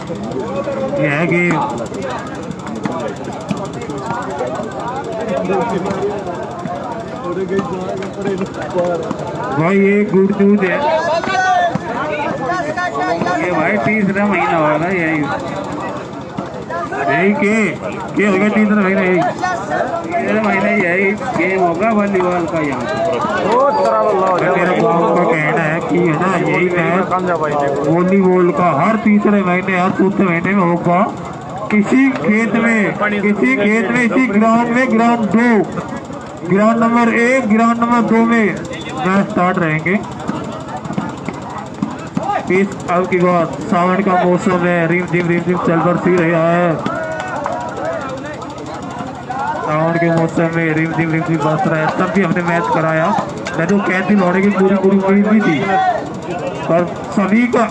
ये है गेम। भाई ये गुड न्यूज है, ये भाई तीसरा महीना होगा यही के होगा तीसरा महीना, यही तीसरा महीना यही गेम होगा वॉलीबॉल का। यहाँ मेरा गाँव का कहना है कि है ना यही मैच वॉलीबॉल का हर तीसरे महीने हर चौथे महीने में होगा किसी खेत में इसी ग्राउंड में ग्राउंड नंबर 1 ग्राउंड नंबर 2 में मैच स्टार्ट रहेंगे। इस अब की बात सावन का मौसम है, रिम झिम चल बरसी रहा है। सावन के मौसम में रिम झिम बरस रहा है, तब भी हमने मैच कराया। मैं तो कैंसिल होने की पूरी उम्मीद भी थी, पर सभी का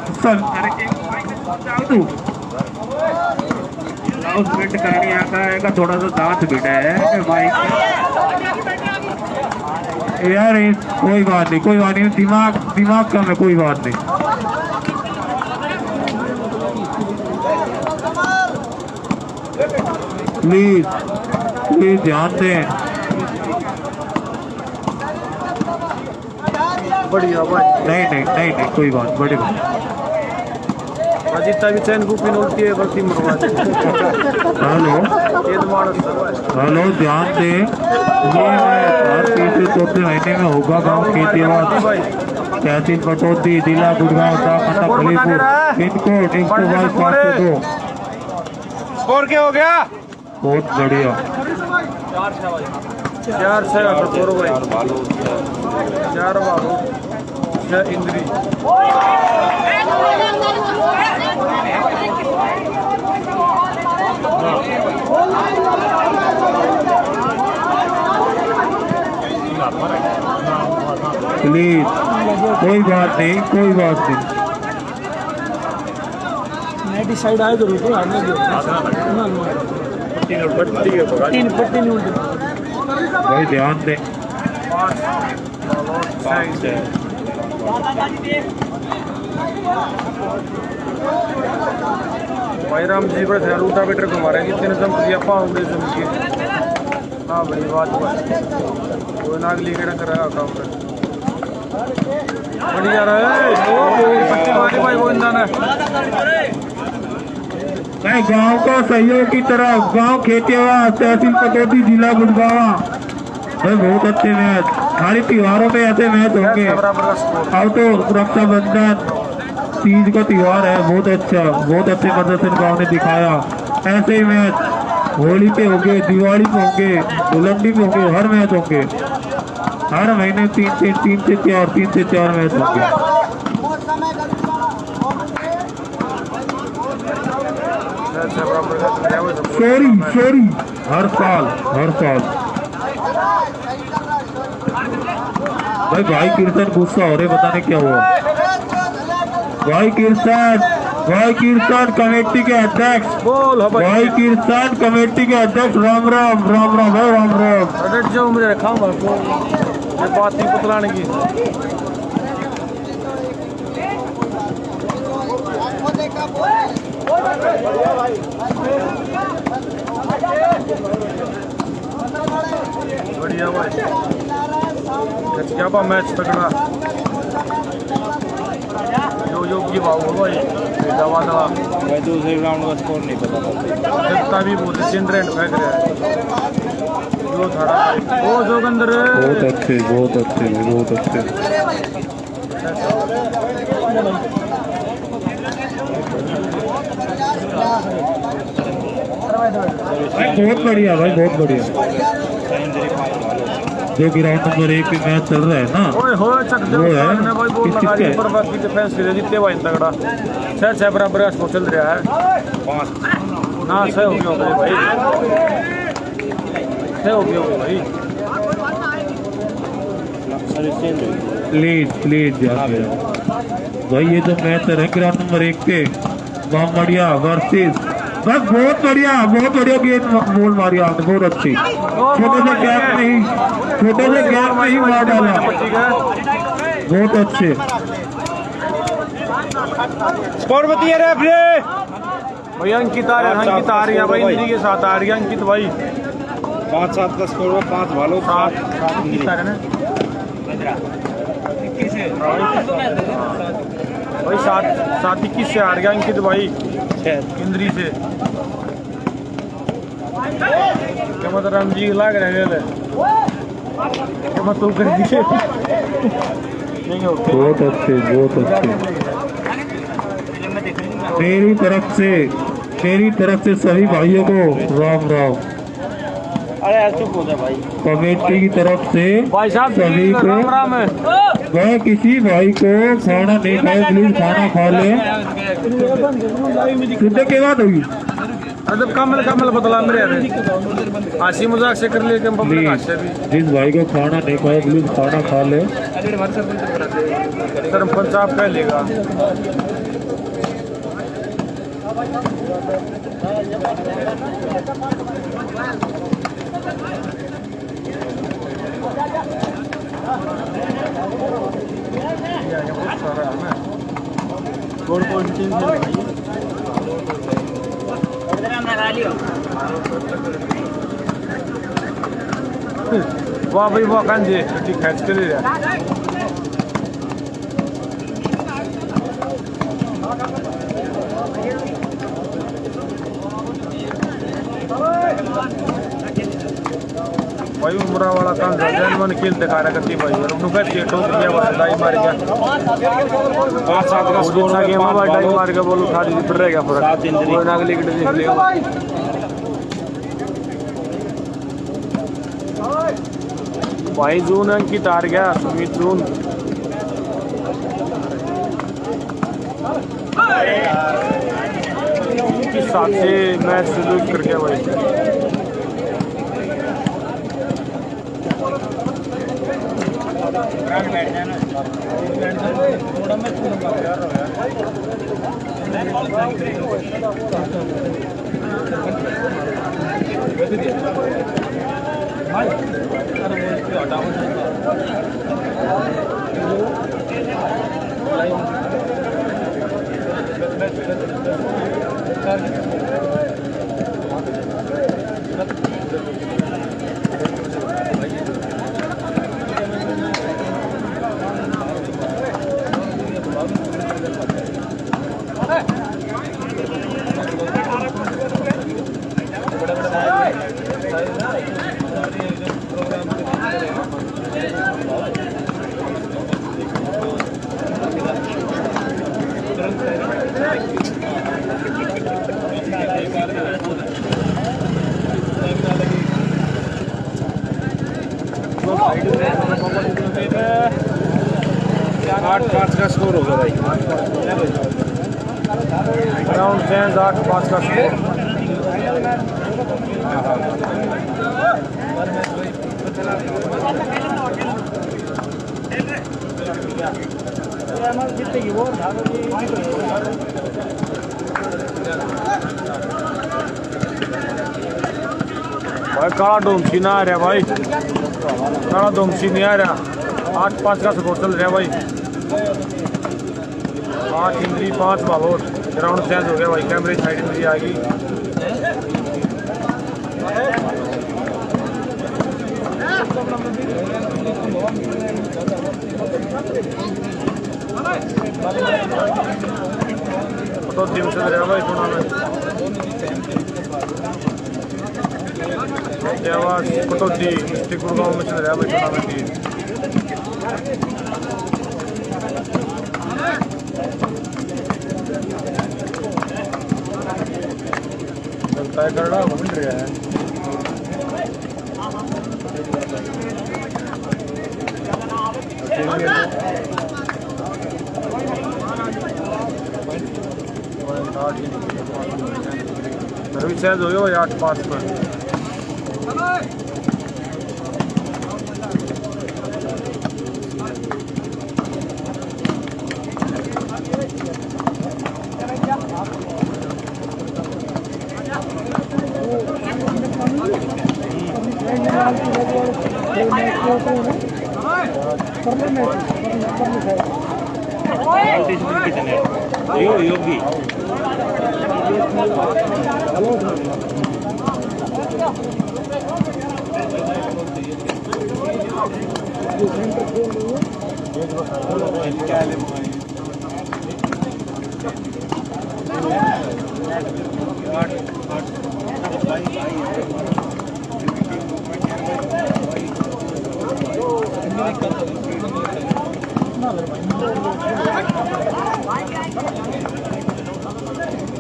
अनाउंसमेंट करने आका थोड़ा सा दांत बिटा है भाई यार। कोई बात नहीं, दिमाग कम है, कोई बात नहीं। प्लीज ध्यान दें। बढ़िया भाई। नहीं कोई बात बड़ी बात। जितना भी चैन बुकी उल्टी है गलती मरवा दे। हेलो ध्यान दे, ये हर तीसरे चौथे महीने में होगा गाँव खेतीबाद तहसील पटौदी जिला गुड़गांव खलीपुर पिन कोड 122 स्कोर क्या हो गया? बहुत बढ़िया। 4 इंद्री प्लीज कोई बात नहीं। मैं डिसाइड आए तो रुको आने दो। तीन पट्टी नहीं उल्टी भाई ध्यान दे। भाई राम जी बड़े रूटा बेटर को मारे जितने जम दिया पाऊंगे जम के। हाँ बड़ी बात वो नागली के कर रहा काम कर बढ़िया रहा है। भाई वो इंसान है गांव का सहयोग की तरफ गांव खेतीबाद तहसील पटौदी जिला गुड़गांव। बहुत अच्छे मैच, हर त्योहारों में ऐसे मैच होंगे। अब तो रक्षाबंधन तीज का त्योहार है, बहुत अच्छे प्रदर्शन गांव ने दिखाया। ऐसे ही मैच होली पे होंगे, दिवाली पे होंगे, धुलंडी पे होंगे, हर मैच होंगे। हर महीने 3 से 4 मैच होंगे। सॉरी हर साल भाई कीर्तन गुस्सा हो रहे, पता नहीं क्या हुआ। भाई कीर्तन कमेटी के अध्यक्ष राम राम जो मुझे रखा बात नहीं पुतलाने की। बढ़िया भाई क्या मैच तगड़ा जो की भाव भाई दवा मैं दूसरे राउंड का स्कोर नहीं पता जितना भी बहुत चिंद्रेंट फेंक रहा है जो था वो जोगंदर बहुत अच्छे बहुत बढ़िया भाई, बहुत बढ़िया। जो ग्राउंड नंबर 1 पे मैच चल रहा है ना, वो है जीते भाई तगड़ा 6 बराबर चल रहा है। 5 ना 6 हो गया भाई, 6 हो गया भाई। प्लीज भाई ये तो मैच है ग्राउंड नंबर 1 पे बामड़िया वर्सेस। बस बहुत बढ़िया गेंद गोल मारी आपने, बहुत अच्छी। छोटे से गैप में ही मार डाला, बहुत अच्छे। स्कोर बताइए रेफरी भाई। अंकित आ रहा है भाई, इंद्री के साथ आ रही है अंकित भाई। 5-7 का स्कोर हुआ, 5 भालो 7 अंकित आ रहे ना भाई, 7-21 से हार गया अंकित भाई इंद्री से। क्या मतलब राम जी लाग रहे हैं क्या मतलब कर दिए। बहुत अच्छे, बहुत अच्छे। मेरी तरफ से सभी भाइयों को राम राम। अरे चुप हो जा भाई। कमेटी की तरफ से भाई साहब सभी को राम राम है। वह किसी भाई को खाना नहीं खाए प्लीज खाना खा ले। सुनने के बाद होगी अरे कमल बदला मेरे हंसी मजाक से कर ले पब्लिक हास्य भी। जिस भाई को खाना नहीं खाए प्लीज खाना खा ले। सरपंच साहब कह लेगा। वाह भाई वाह कांजे खैच के ले रहा। भाई उमरा वाला काम जैन खेल दिखा रहा करती भाई और उनको के ठोक दिया बस डाई मार गया। 5-7 का स्कोर दूसरा गेम में डाई मार के बोल उठा दी फिर रह गया पूरा 7 इंद्री। कोई नागली के देख ले भाई। जून अंकित हार गया सुमित जून। किस साथ से मैच शुरू कर गया भाई। आठ 5 का स्कोर होगा भाई। राउंड चेंज 8-5 का स्कोर। भाई काला डोमसी ना आ रहा भाई, काला डोमसी नहीं आ रहा। 8-5 का स्कोर चल रहा है भाई। 5 इंद्री 5 बालोर। ग्राउंड चेंज हो गया भाई, कैमरे साइड इंद्री आ गई। तो टीम चल रहा भाई टूर्नामेंट। कटौती डिस्ट्रिक्ट गुड़गांव में चल रहा भाई टूर्नामेंट। तय करना घूम रहा है। सर्विस चेंज हो गया भाई 8-5 पर। कितने योगी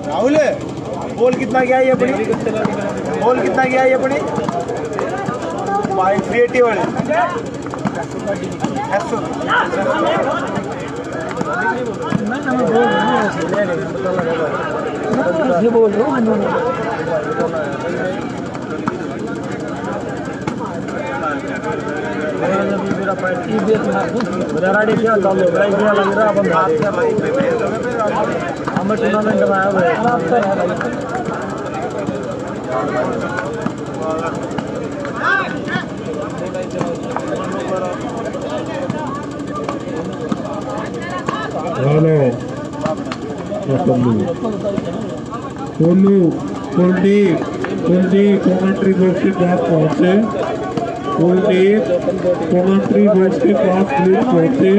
राहुल बोल कितना गया ये अपनी बोल कितना गया ये अपनी भाई 380 वाले बोल रहा हूँ हमें टूर्नामेंट में आया हुआ हेलो कुलदीप कमेंट्री बॉक्स के पास पहुंचे कुलदीप कमेंट्री बॉक्स के पास प्लीज पहुंचे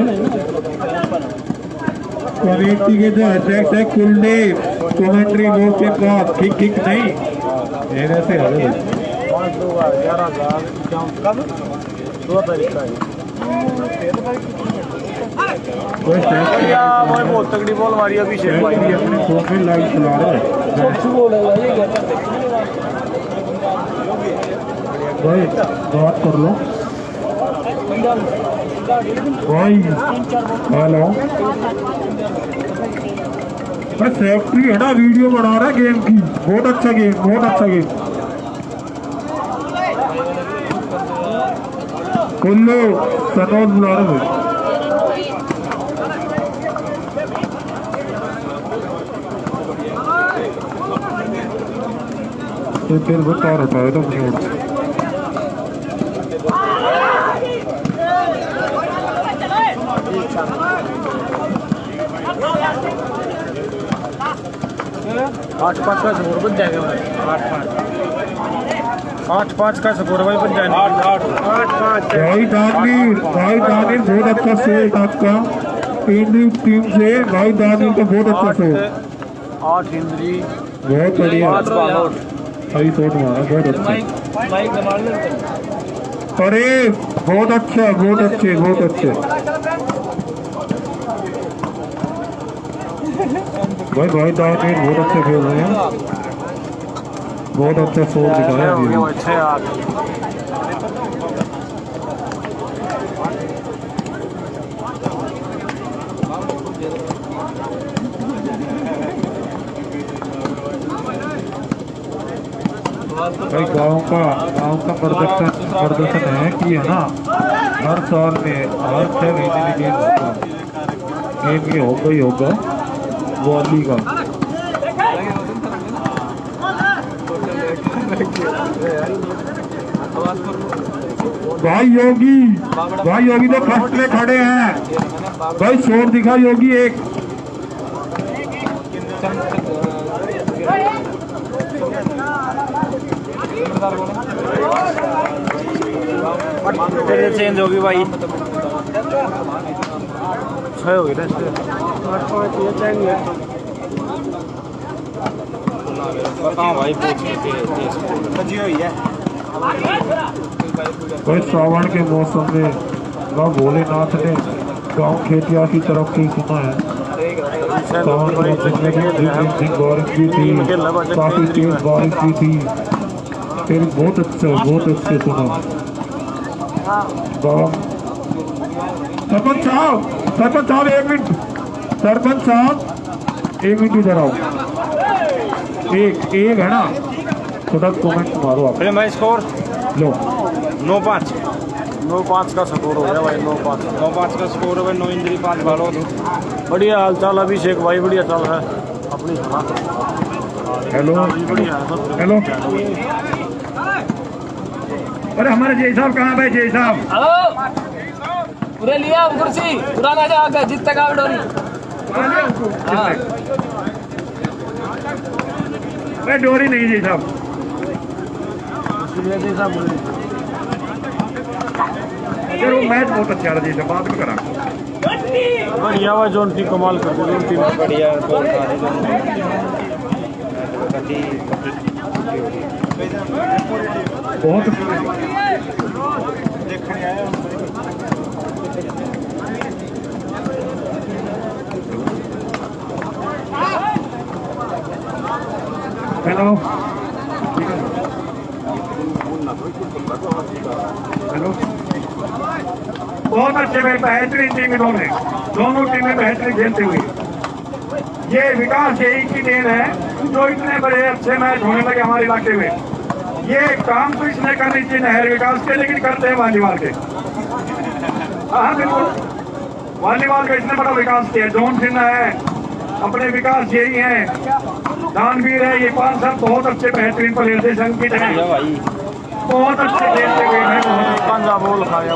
कमेटी के जो अध्यक्ष है कुलदीप कमेंट्री बॉक्स के पास ठीक नहीं मेरे से आगे कब 2 तारीख का बहुत तगड़ी बॉल मारी अभिषेक भाई अपने फोन में लाइव चला रहा है भाई बात कर लो भाई हेलो सेक्रेटरी है ना वीडियो बना रहा है गेम की बहुत अच्छा गेम कुल्लू सनोज बुला रहे तो फिर बता रहा है तो आठ पाँच का स्कोर बन जाएगा 8-5 का स्कोर भाई बन जाएगा 8-5 भाई दानिर बहुत अच्छा शो आज का टीम से भाई दानिर का बहुत अच्छा शो 8 इंद्री बहुत बढ़िया 5 बाहर सही शॉट मारा बहुत अच्छा अरे बहुत अच्छे भाई दानिर बहुत अच्छे खेल रहे हैं बहुत अच्छा शॉट दिखाया भाई गांव का प्रदर्शन है कि है ना हर साल में हर 6 महीने में गेम ये होगा वॉली का भाई योगी तो फर्स्ट में खड़े हैं भाई शोर दिखा योगी एक चेंज होगी भाई 6 होगी ना बताओ भाई भाई श्रावण के मौसम में बाबा भोलेनाथ ने गांव खेतिया की तरफ से सुना है सावन के मौसम में बारिश भी थी काफी तेज बारिश भी थी फिर बहुत अच्छे सुना सरपंच साहब 1 मिनट सरपंच साहब 1 मिनट इधर आओ एक है ना थोड़ा कमेंट मारो आप मैं स्कोर लो 9-5 का स्कोर हो गया भाई 9-5 का स्कोर है भाई 9 इंद्री 5 बालों बढ़िया हाल चाल अभिषेक भाई बढ़िया चल रहा है अपनी सुना हेलो अरे हमारे जय साहब कहाँ भाई जय साहब पूरे लिया कुर्सी पुराना जा जितने का डोरी मैं डोरी नहीं जी साहब। फिर वो मैच बहुत अच्छा रहा जी साहब, बात भी करा बढ़िया हुआ जोन की कमाल कर दी जोन की बढ़िया गोल खाने गड्डी बहुत हेलो हेलो बहुत अच्छे में बेहतरीन टीम इन्होंने, दोनों टीमें बेहतरीन खेलते हुए। ये विकास यही की देन है जो इतने बड़े अच्छे मैच होने लगे हमारे इलाके में। ये काम तो इसने करनी चाहिए नहर विकास के, लेकिन करते हैं वॉलीबॉल के। हाँ बिल्कुल, वॉलीबॉल का इतना बड़ा विकास किया। जोन सिन्हा है, अपने विकास यही है, दानवीर है, ये 5 साल बहुत अच्छे बेहतरीन प्लेयर थे। संकित है बहुत अच्छे खेलते हुए हैं, पंजा बोल खाया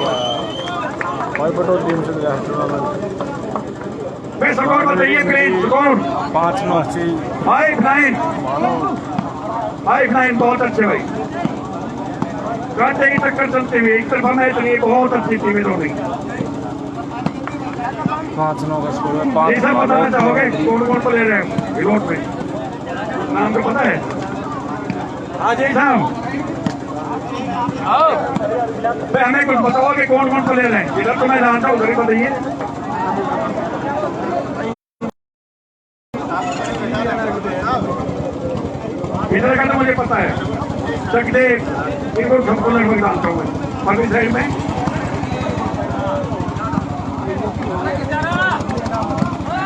भाई पटोल टीम से गया टूर्नामेंट। मैं स्कोर बताइए प्लीज। स्कोर 5-9 5-9 बहुत अच्छे भाई। कांटे की टक्कर चलते हुए एक तरफा मैच नहीं, बहुत अच्छी टीमें दोनों। 5-9 का स्कोर है। जी सर बताना चाहोगे कौन कौन प्लेयर है विरोध में? नाम तो पता है? हाँ जी साहब, हमें कुछ बताओगे कौन कौन प्लेयर हैं? इधर तो मैं जानता हूँ, उधर ही बताइए। इधर का तो मुझे पता है, चकदेव इनको हमको लगभग जानता हूँ मैं। मगरी साइड में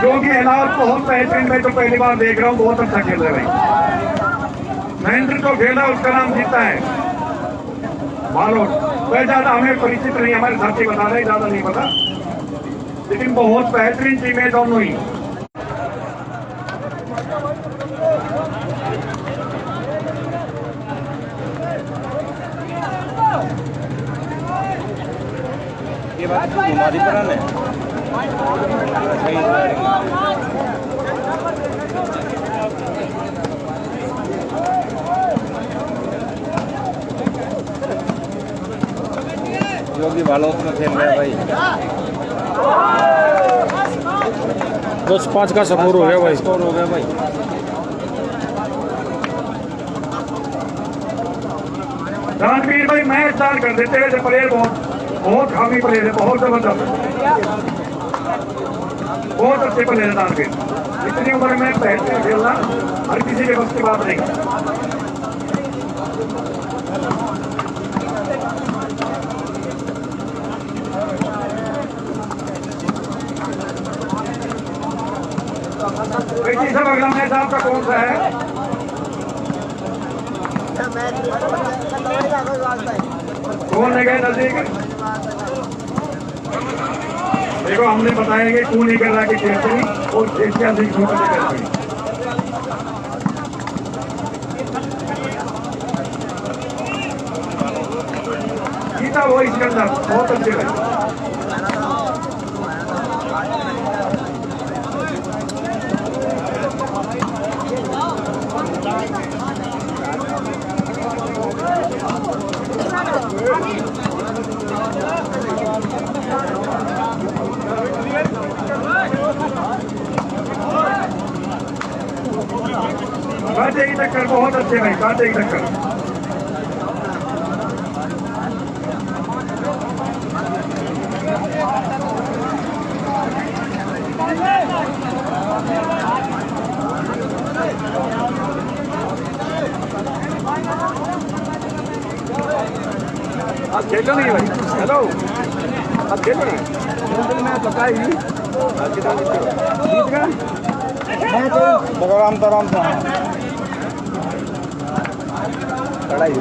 जो कि अलावा बहुत बेहतरीन, मैं तो पहली बार देख रहा हूँ, बहुत अच्छा खेल रहे भाई। महेंद्र जो खेला उसका नाम जीता है बालोट। वह ज्यादा हमें परिचित नहीं, हमारे साथी बता रहे, ज्यादा नहीं पता, लेकिन बहुत बेहतरीन टीम है दोनों ही। ये बात हमारी पर है योगी बालोत में खेल रहे हैं भाई। 10-5 का स्कोर हो गया भाई। स्कोर हो गया भाई। दानवीर भाई मैच स्टार्ट कर देते हैं। प्लेयर बहुत खामी प्लेयर है, बहुत जबरदस्त, बहुत अच्छे प्लेयर है दानवीर। इतनी उम्र में बेहतरीन खेलना हर किसी के बस की बात नहीं। सब अगला मैच आपका कौन सा है? कौन ले गए नजदीक? देखो हमने बताया कि क्यों नहीं कर रहा कि खेलते नहीं और खेलते अधिक छोटे नहीं करते। जीता वो इसके अंदर बहुत अच्छे लगे। कांटे की टक्कर बहुत अच्छे भाई, कांटे की टक्कर। आप खेलो नहीं भाई, हेलो आप खेलो नहीं, मैं बताई आराम तो आराम से लड़ाई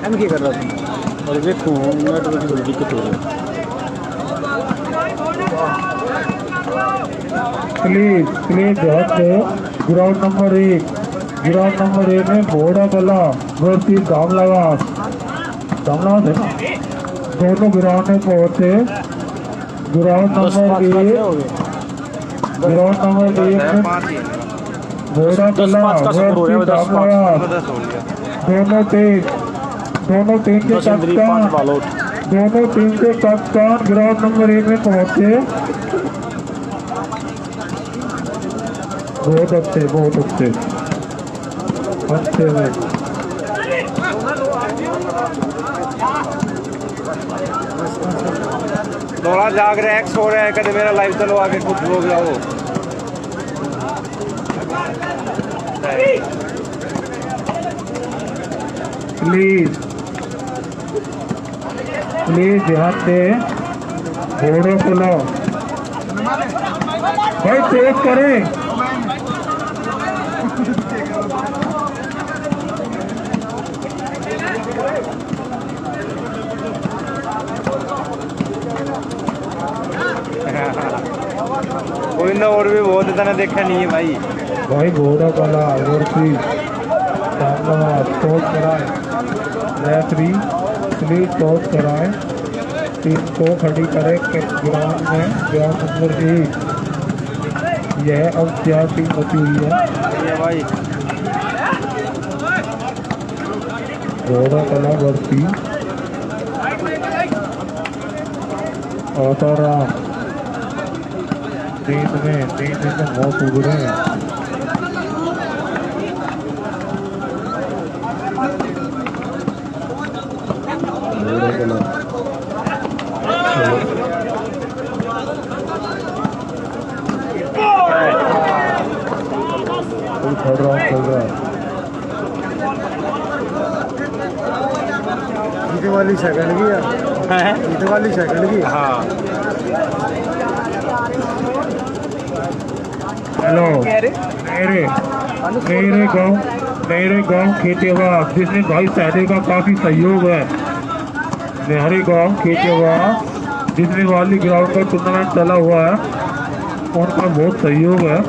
हम क्या कर रहा था? और देखो नेट में थोड़ी दिक्कत हो रही है। प्लीज ध्यान दो। ग्राउंड नंबर 1 में बोड़ा कला वर्सेस दामलावास है ना, दोनों ग्राउंड में पहुंचे। ग्राउंड नंबर 1 ग्राउंड नंबर 1 में 5 ही है घोड़ा कला 10-5 का स्कोर हो रहा है, 10-5 10 हो लिया दोनों टीम के दस इंद्री, कप्तान 5 बालोट। दोनों टीम के कप्तान ग्राउंड नंबर 1 में पहुंचे। बहुत अच्छे में थोड़ा जाग रहे हैं, सो रहे हैं, कभी मेरा लाइव चलो आगे कुछ लोग जाओ। प्लीज ध्यान दे, घोड़ों को लो भाई, तेज करें। कोई ना, और भी बहुत इतना देखा नहीं है भाई। भाई घोड़ा कला वर्सी टॉस कराए, रेफरी प्लीज टॉस कराए, टीम को खड़ी करे ग्राउंड में। ग्राउंड नंबर 1 यह अब क्या टीम बची हुई है। ये भाई घोड़ा कला वर्सी आसाराम नींद में मौत उगड़े। चल रहा है जीते वाली सेकंड की है, जीते वाली सेकंड की। हाँ हेलो मेरे गांव खेतेवास, जिसमें भाई साहब का काफी सहयोग है। मेरे गांव खेतेवास जिसमें वाली ग्राउंड का टूर्नामेंट चला हुआ है, उनका बहुत सहयोग है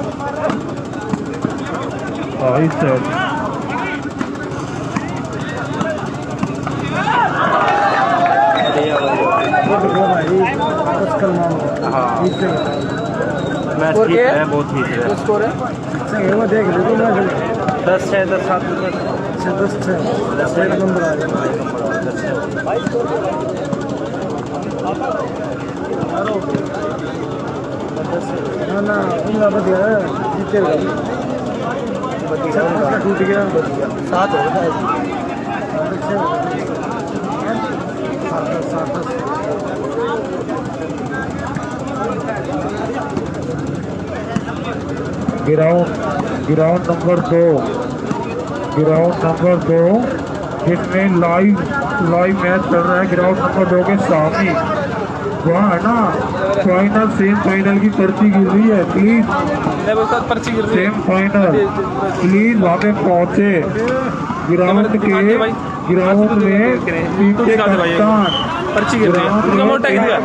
भाई साहब। मैच ठीक है, बहुत ठीक है। स्कोर है वो देख लो, 10-6 10-7 10 नंबर आ गया। ना उनका बढ़िया है, जीतेगा। टूट गया 7 हो गया। ग्राउंड नंबर 2 जिसमें लाइव मैच चल रहा है। ग्राउंड नंबर 2 के सामने वहाँ है ना फाइनल सेम फाइनल की पर्ची गिर रही है। प्लीज सेम फाइनल प्लीज वहाँ पे पहुँचे। ग्राउंड में टीम के कप्तान पर्ची गिर रही है, उनका मोटा गिर गया।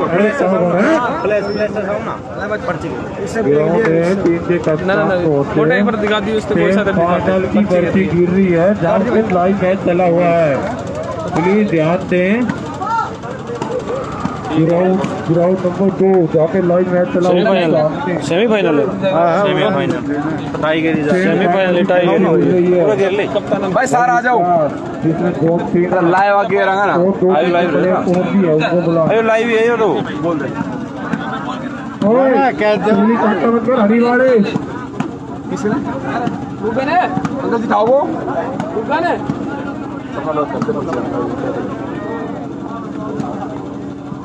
ग्राउंड में टीम के कप्तान मोटा एक बार दिखा दी उसने, कोई सा फाइनल की पर्ची गिर रही है जहाँ पे लाइव मैच चला हुआ है। प्लीज ध्यान दें, ग्राउंड नंबर 2 जाके लाइव मैच चला हुआ है। सेमीफाइनल है, सेमीफाइनल टाई गई सेमीफाइनल टाई भाई सारा आ जाओ। जिसमें 2-3 लाइव आगे रहा ना, आयो लाइव है, उसको बुला। आयो लाइव है ये तो बोल रहे। ओए कहते हैं काटा मत कर हरिवाड़े। रुपए ने अंकल दिखाओ वो रुपए ने।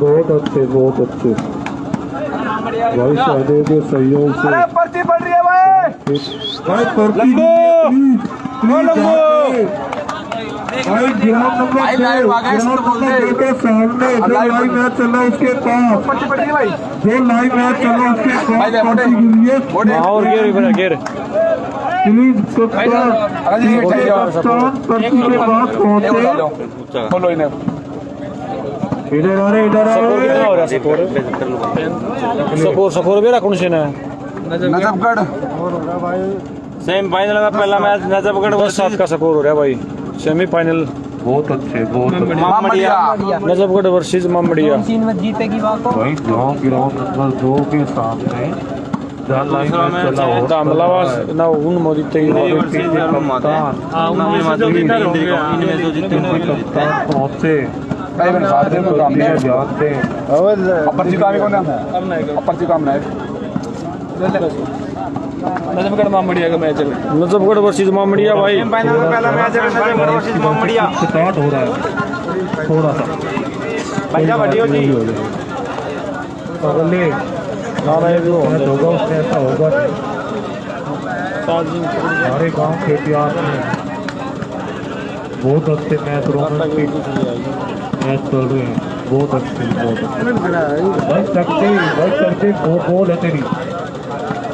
बहुत अच्छे भाई साहब के सहयोग से। पर्ची पड़ रही है भाई। भाई पर्ची भाई ग्राउंड नंबर 2 के सामने जो लाइव मैच चल रहा है उसके पास, जो लाइव मैच चल रहा है उसके पास पर्ची गिरी है। और गिर प्लीज कप्तान पर्ची के पास पहुंचे। इधर आ रहे स्कोर भी रखो से ना। नजफगढ़ सेमीफाइनल का पहला मैच नजफगढ़ 10-7 का स्कोर हो रहा है भाई। सेमीफाइनल बहुत अच्छे नजफगढ़ वर्सेस मामड़िया। भाई ग्राउंड नंबर 2 के सामने दूसरा मैच है दामलावास ना उन मोदी तक पहुंचे जानते हैं नजफगढ़ मामड़िया का मैच है नजफगढ़ वर्सेस मामड़िया भाई पहला मैच है नजफगढ़ वर्सेस मामड़िया स्टार्ट हो रहा है थोड़ा सा भैया बढ़िया जी अगले मैच होगा उसमें ऐसा होगा हमारे गांव के इतिहास में बहुत अच्छे मैच रोमांटिक मैच चल रहे हैं बहुत अच्छे बच सकते वो बॉल है तेरी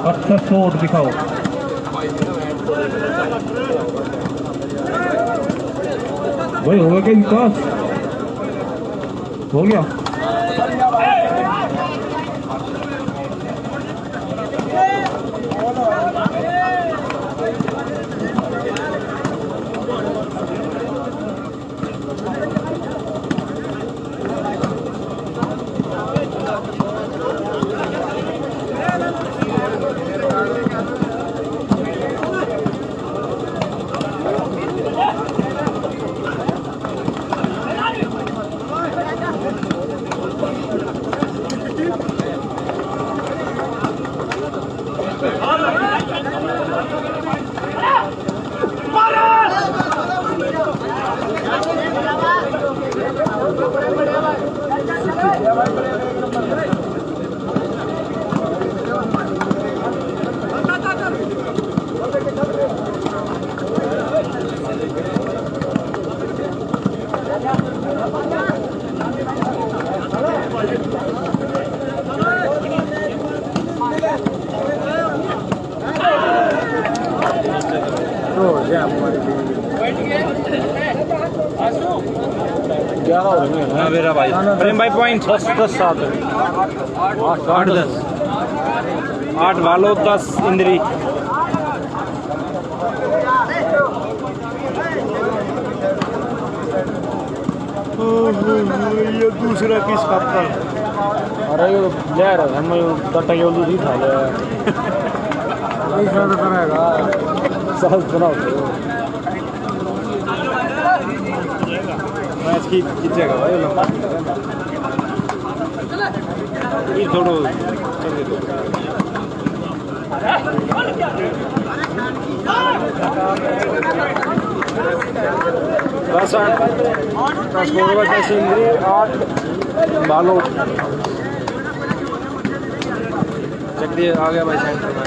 अच्छा शॉट दिखाओ भाई हो गया विकास हो गया मेरा भाई प्रेम भाई पॉइंट 10-7 8-10 8 वालो 10 इंद्री ये दूसरा किस कप का अरे ये ले रहा है मैं टट्टा के उल्लू ही था ले ऐसा तो करेगा साल सुनाओ मैच की जीतेगा भाई लंबा ये थोड़ो बस 8 इंद्री 8 बालो चक दिए आ गया भाई सेंटर में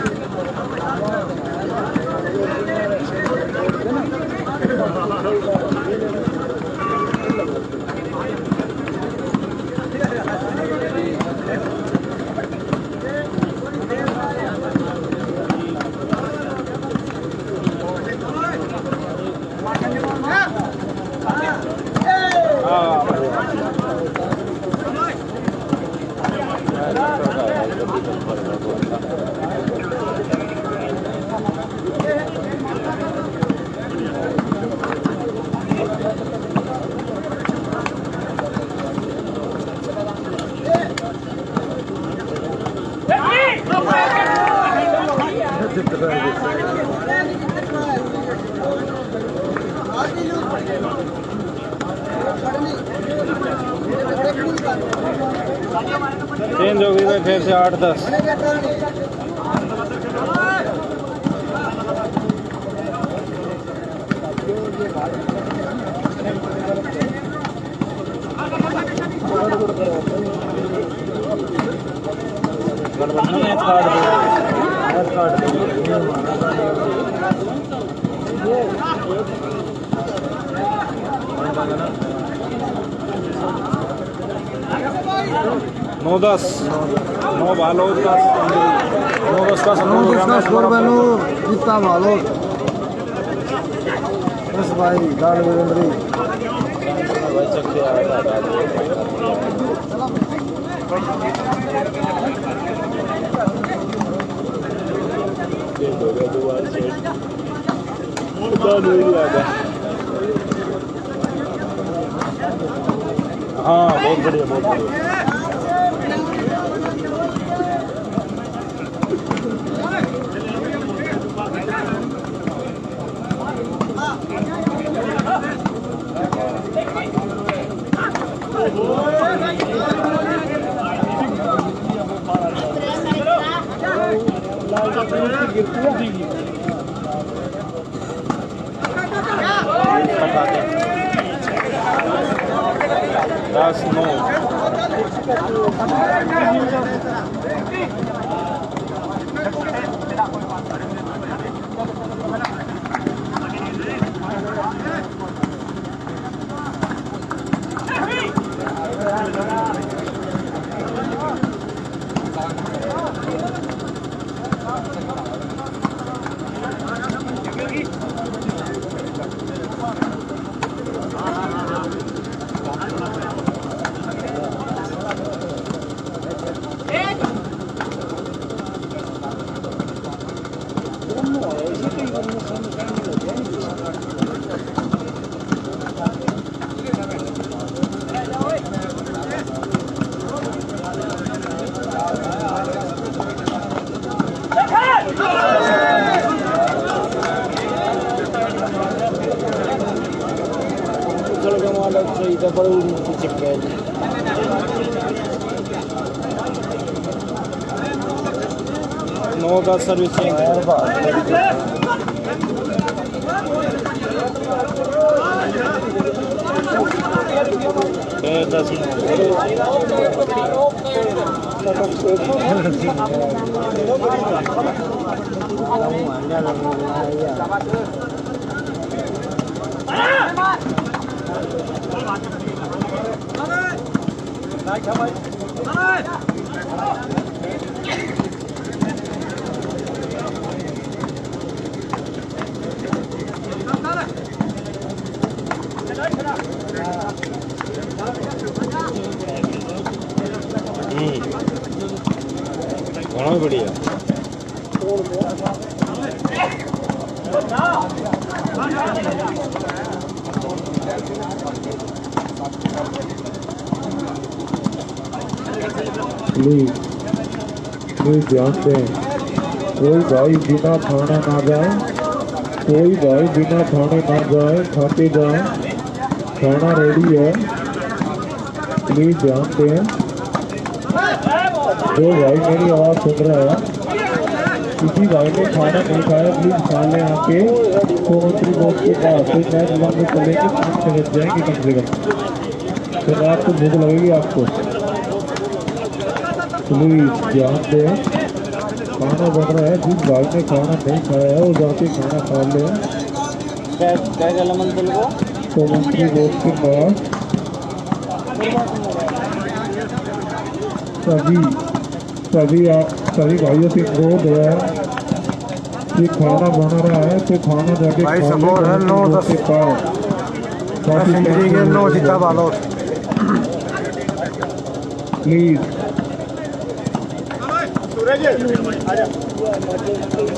चेंज हो गई भाई फिर से 8-10 9-10 9 बालो 10 9-10 का स्कोर बनो जितना मालो बस भाई गाल वीरेंद्री भाई चक्के आ हाँ बहुत बढ़िया उठा के 10-9 9-10 सर्विसिंग 10 बढ़िया प्लीज ध्यान दें, कोई भाई बिना खाना ना जाए, कोई भाई बिना खाने ना जाए, खाते जाए, खाना रेडी है। प्लीज ध्यान दें, जो भाई मेरी आवाज़ सुन रहा है, किसी भाई ने खाना नहीं खाया प्लीज खा लें आके कोमंत्री बॉक्स के पास। तो मैच लंबे चलेंगे, 5 मिनट जाएंगे कम से कम, फिर रात को भूख लगेगी आपको। प्लीज ध्यान दें, खाना बन रहा है, जिस भाई ने खाना नहीं खाया है वो जाके खाना खा ले कोमंत्री बॉक्स के पास। सभी भाइयों से अनुरोध है कि खाना बना रहा है तो खाना जाके भाई खा ले स्कोर है 9-10 के पास। के 9 जीता बालोद। प्लीज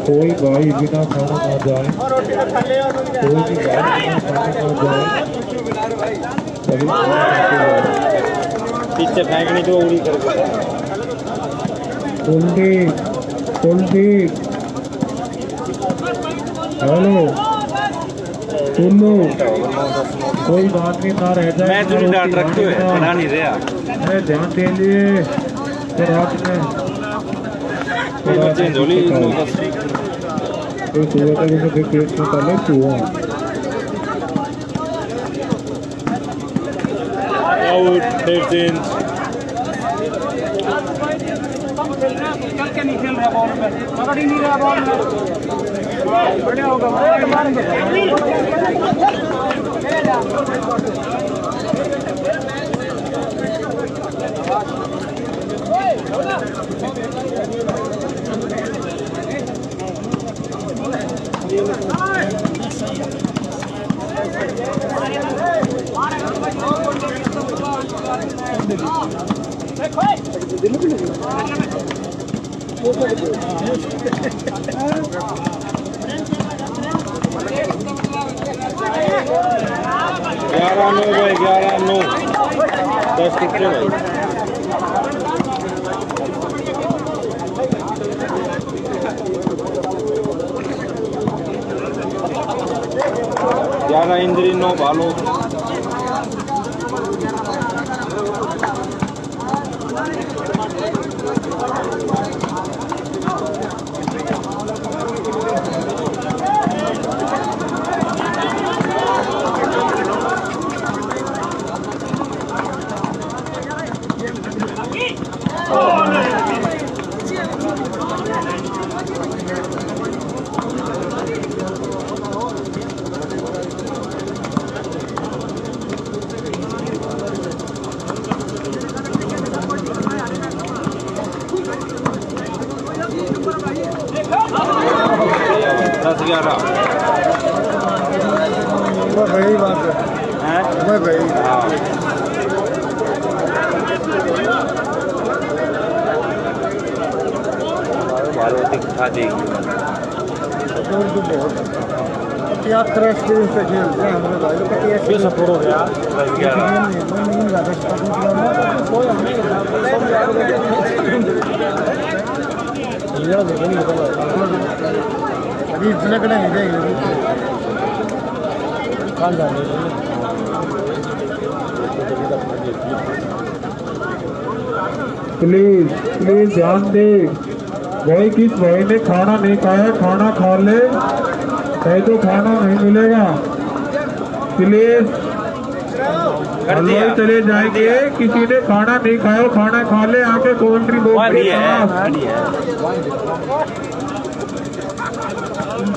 कोई भाई बिना खाना ना जाए, कोई भी भाई बिना खाना ना जाए, सभी पीछे फेंकनी तो उड़ी करके कुलदीप हेलो सुन लो, कोई बात नहीं ना रह जाए। मैं तो डांट रखते हुए बना नहीं रहा। अरे ध्यान दीजिए तो रात में चेंज हो ली तो सुबह तक उसे फिर पेट में डाले चूहा आउट फिर चेंज नहीं खेल रहा बॉल में, पकड़ ही नहीं रहा बॉल में, बढ़िया होगा ग्यारह 9 भाई 11-9 10 कितने भाई 11 इंद्री 9 भालो मैं गई बात हैं मैं गई हाँ मारुति खा देगी और तो बहुत क्या क्रैश एक्सपीरियंस से खेलते हैं हमारे भाई लोग क्या ये सपोर्ट हो गया 10-11 नहीं ज्यादा अभी इतने कड़े हैं प्लीज प्लीज ध्यान दे। भाई किस भाई ने खाना नहीं खाया खाना खा ले, कहीं तो खाना नहीं मिलेगा। प्लीज हलवाई चले जाएंगे, किसी ने खाना नहीं खाया खाना खा ले, आके कमेंट्री बॉक्स के पास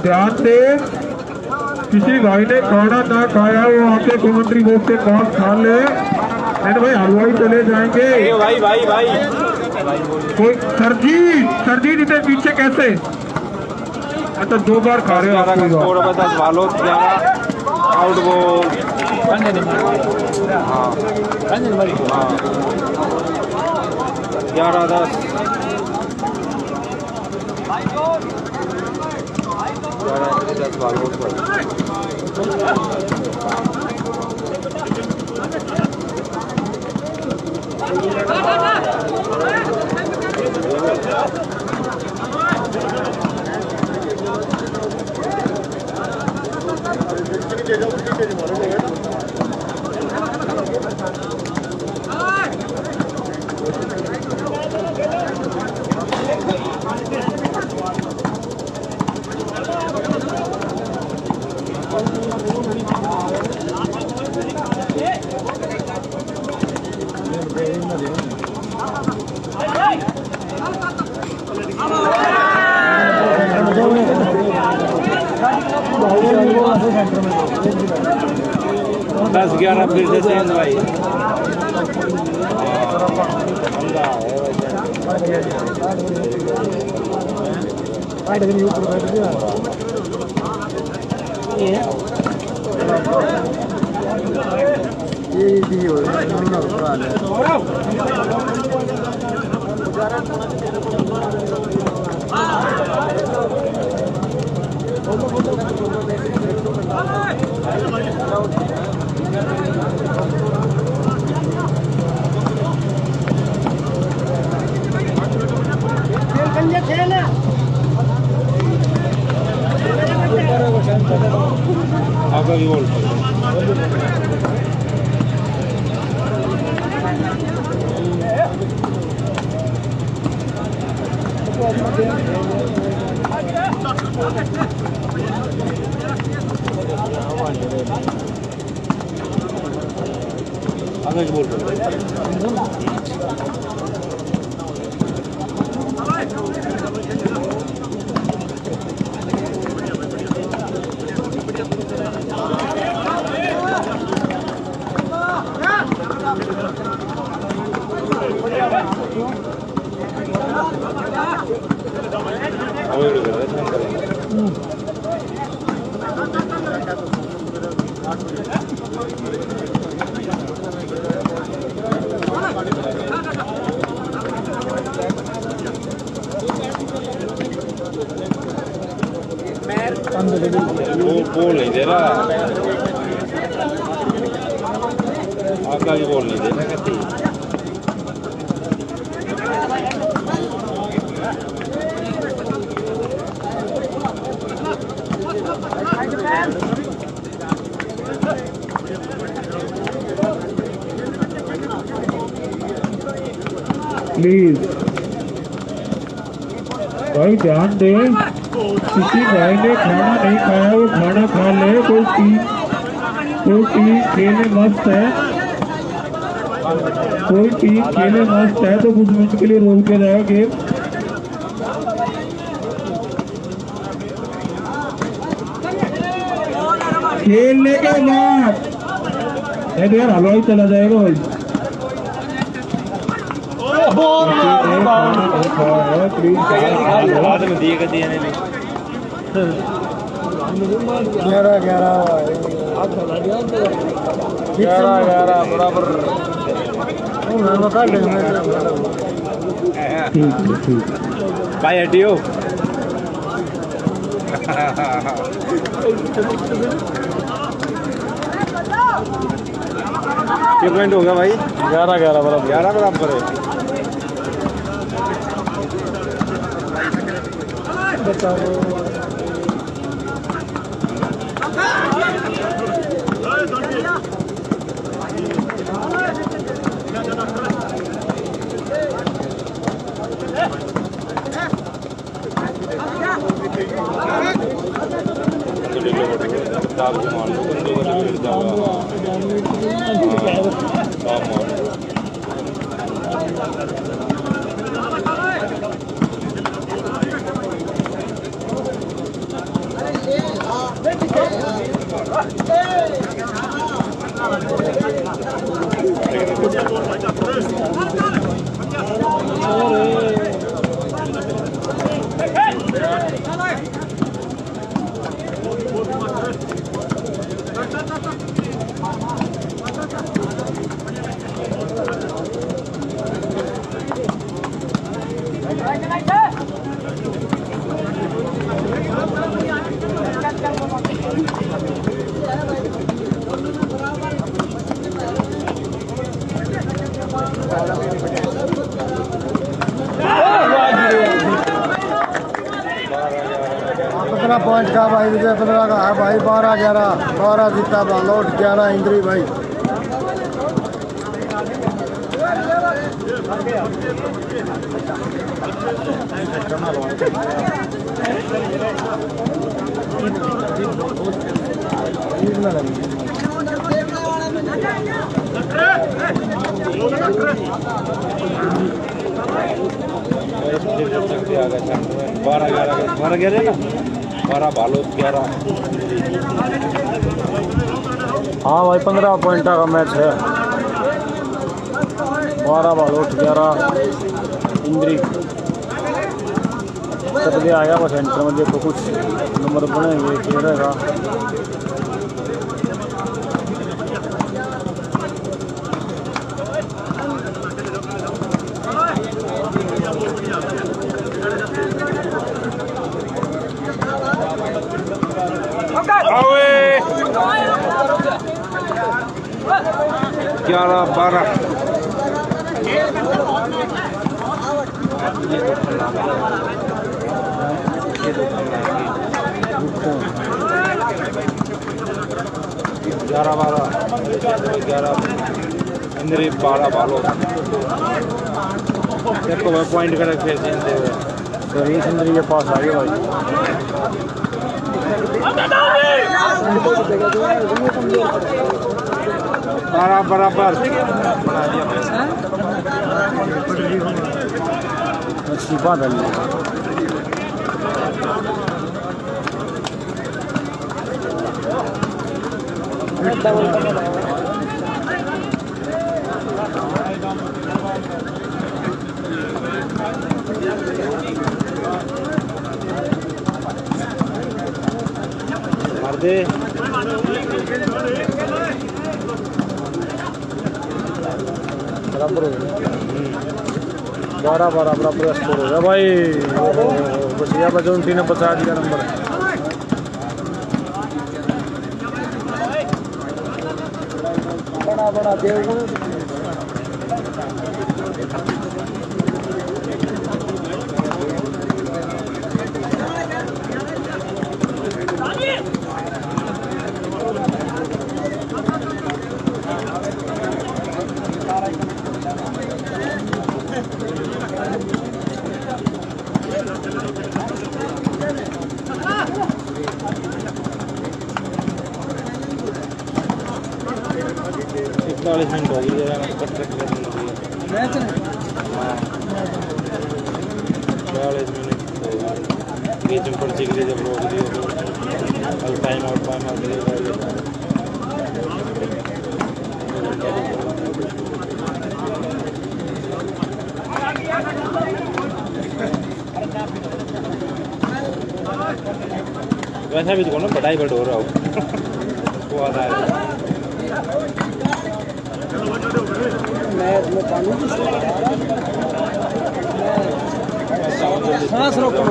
ध्यान दे। किसी भाई ने खाना ना खाया वो आके कमेंट्री बॉक्स के पास खा ले, नहीं भाई हलवाई चले जाएंगे। भाई भाई भाई कोई सरजीत इतने पीछे कैसे? अच्छा 2 बार खा रहे हो आप कोई बात। स्कोर बता बालोद 11 आउट गोल हाँ 11-10 11-10 बालोद पर दस 11 फिर से चेंज भाई ये भी हो रहा आपका भी बोल आगे बोल वो बोल नहीं दे रहा आपका भी बोल नहीं दे रहा कहती प्लीज भाई ध्यान दे। किसी भाई ने खाना नहीं खाया वो खाना खा ले। कोई टीम खेले मस्त है, कोई टीम खेले मस्त है तो कुछ मिनट के लिए रोक के जाएगा गेम। खेलने के बाद नहीं यार हलवाई चला जाएगा भाई। प्लीज बाद में दिए 11 बराबर। भाई हटियो। क्या पॉइंट हो गया भाई? 11 बराबर। 11 बराबर है। पॉइंट का भाई विजय 15 का है भाई 12 जीता बालोट 11 इंद्री भाई। बारह 11 ना 12 बालोट 11। हाँ भाई 15 पॉइंट का मैच है। 12 बालोट 11 इंद्री तक आएगा। बस सेंटर में देखो कुछ नंबर बनेंगे रहेगा। ग्यारह 12 इंद्री 12 बालों। देखो मैं पॉइंट कर रखे तो इंद्री के पास आ गए भाई। बराबर बना दिया अच्छी बात है। मार दे बराबर हो गया। 12 बराबर स्कोर हो गया भाई। बचिया बजौंती ने बचा दिया नंबर। बड़ा देव मिनट हो गई है। 40 मिनट बीच में पर्ची के लिए जब रोक दिए टाइम आउट ऐसा भी तो बटाई बट हो रहा हो वो आता है सांस रोको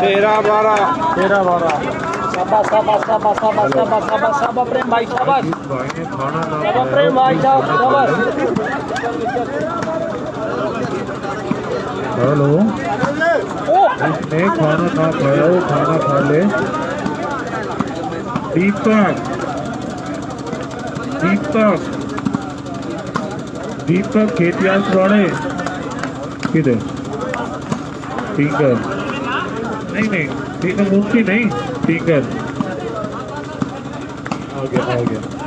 तेरह बारह शाबाश शाबाश शाबाश शाबाश शाबाश शाबाश शाबाश प्रेम भाई शाबाश भाई ने खाना ना शाबाश प्रेम भाई शाबाश हेलो जिसने खाना ना खाया वो खाना खा ले दीपक दीपक दीपक खेतिया पुराने किधर फिंगर नहीं नहीं फिंगर मुंशी नहीं फिंगर आ गया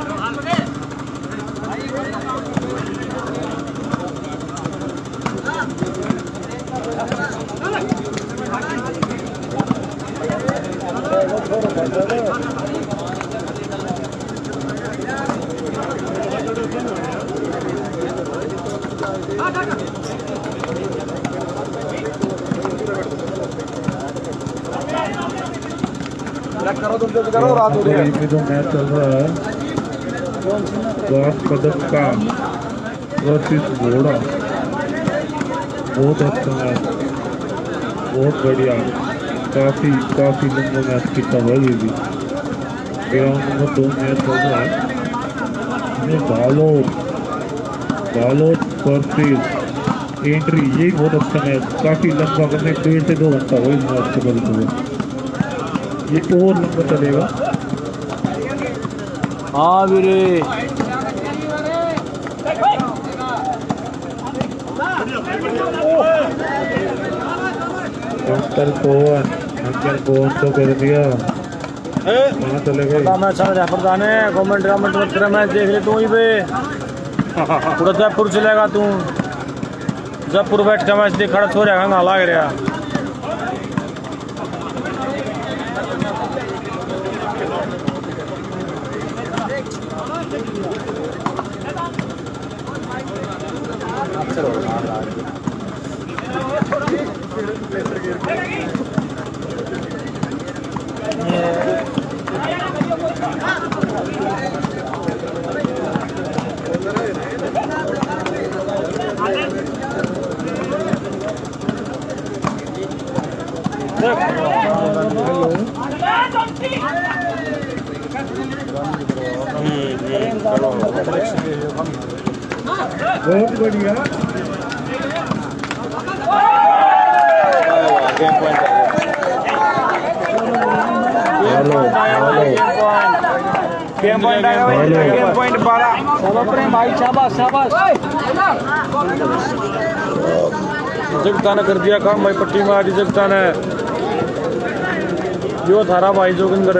करो रात हो रही है में जो मैच चल रहा है घास कदम का वर्सेस घोड़ा बहुत अच्छा मैच बहुत बढ़िया काफी लंबा मैच किया हुआ ये भी ग्राउंड नंबर 2 मैच चल रहा है इसमें बालोद वर्सेस एंट्री ये बहुत अच्छा मैच काफी लंबा करने 1.5 से 2 घंटा हुआ इस मैच को बदलते हुए ये और लंबा चलेगा हाँ वीरे अंकल पवन तो कर दिया कहाँ चले गए मैं समझ प्रधान है गवर्नमेंट मत करे मैच देख ले तू ही पे पूरा जयपुर चलेगा तू जयपुर बैठ के मैच देख खड़ा हो जाएगा ना लाग रहा बहुत बढ़िया गेम पॉइंट 12 शाबाश प्रेम भाई शाबाश शाबाश जगता ने कर दिया काम भाई पट्टी में आज जगता ने जो थारा भाई जोगिंदर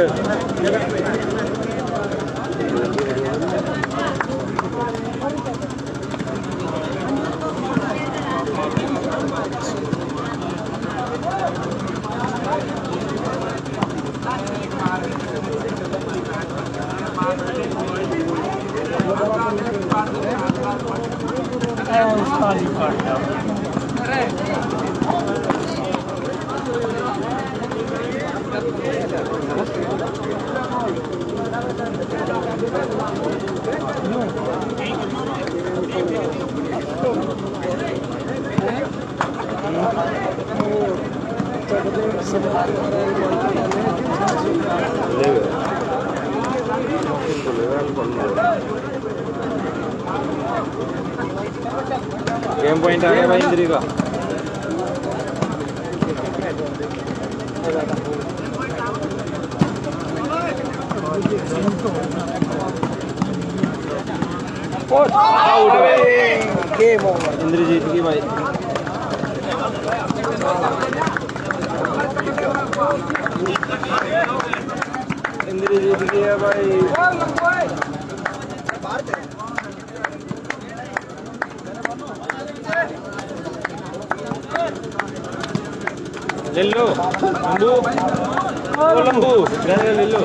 गेम पॉइंट आ गया भाई इंद्री का गेम ओवर इंद्री जीत गई भाई इंद्री जीत गई है भाई ले लो लंबू, ओ लंबू ले लो।